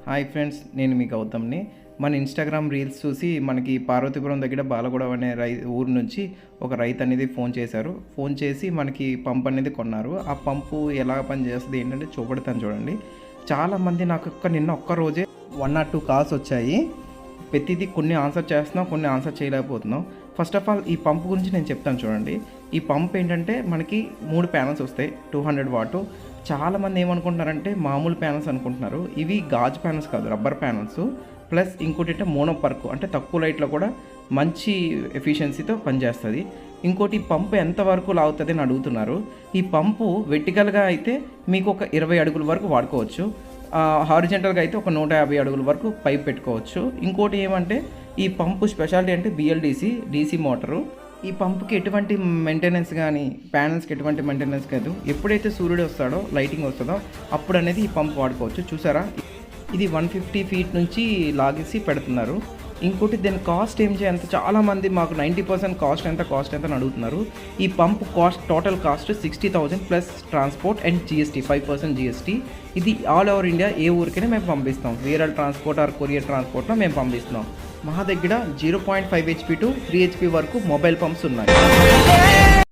Hi friends, నేను మీ గౌతమ్ని. మన Instagram reels చూసి మనకి పార్వతీపురం దగ్గర బాలగూడ అనే ఊరు నుంచి ఒక రైతు అనేది ఫోన్ చేశారు. ఫోన్ చేసి మనకి పంప్ అనేది కొన్నారు. ఆ పంపు ఎలా పనిచేస్తుంది ఏంటంటే చూపెడతాను చూడండి. చాలామంది నాకు నిన్న ఒక్క రోజే 1 or 2 కాల్స్ వచ్చాయి. ప్రతిదీ కొన్ని ఆన్సర్ చేస్తున్నాం, కొన్ని ఆన్సర్ చేయలేకపోతున్నాం. ఫస్ట్ ఆఫ్ ఆల్ ఈ పంప్ గురించి నేను చెప్తాను చూడండి. ఈ పంప్ ఏంటంటే మనకి 3 ప్యానల్స్ వస్తాయి, 200 వాట్. చాలామంది ఏమనుకుంటున్నారంటే మామూలు ప్యానల్స్ అనుకుంటున్నారు. ఇవి గాజు ప్యానల్స్ కాదు, రబ్బర్ ప్యానల్స్. ప్లస్ ఇంకోటి అంటే మోనోపర్క్, అంటే తక్కువ లైట్లో కూడా మంచి ఎఫిషియన్సీతో పనిచేస్తుంది. ఇంకోటి పంపు ఎంతవరకు లాగుతుంది అని అడుగుతున్నారు. ఈ పంపు వెర్టికల్గా అయితే మీకు ఒక 20 అడుగుల వరకు వాడుకోవచ్చు. హారిజెంటల్గా అయితే ఒక 150 అడుగుల వరకు పైప్ పెట్టుకోవచ్చు. ఇంకోటి ఏమంటే ఈ పంపు స్పెషాలిటీ అంటే బిఎల్డిసి డీసీ మోటారు. ఈ పంపుకి ఎటువంటి మెయింటెనెన్స్ కానీ, ప్యానల్స్కి ఎటువంటి మెయింటెనెన్స్ కాదు. ఎప్పుడైతే సూర్యుడు వస్తాడో, లైటింగ్ వస్తుందో అప్పుడు అనేది ఈ పంపు వాడుకోవచ్చు. చూసారా, ఇది 150 feet నుంచి లాగేసి పెడుతున్నారు. ఇంకోటి దీని కాస్ట్ ఏం చేయంత, చాలామంది మాకు 90% కాస్ట్ ఎంత అని అడుగుతున్నారు. ఈ pump cost, total cost 60,000 plus transport and GST 5% GST. ఇది ఆల్ ఓవర్ ఇండియా ఏ ఊరికైనా మేము పంపిస్తాం. వేరే ట్రాన్స్పోర్ట్ ఆర్ కొరియర్ ట్రాన్స్పోర్ట్లో మేము పంపిస్తున్నాం. మా దగ్గర 0.5 HP to 3 HP వరకు మొబైల్ పంప్స్ ఉన్నాయి.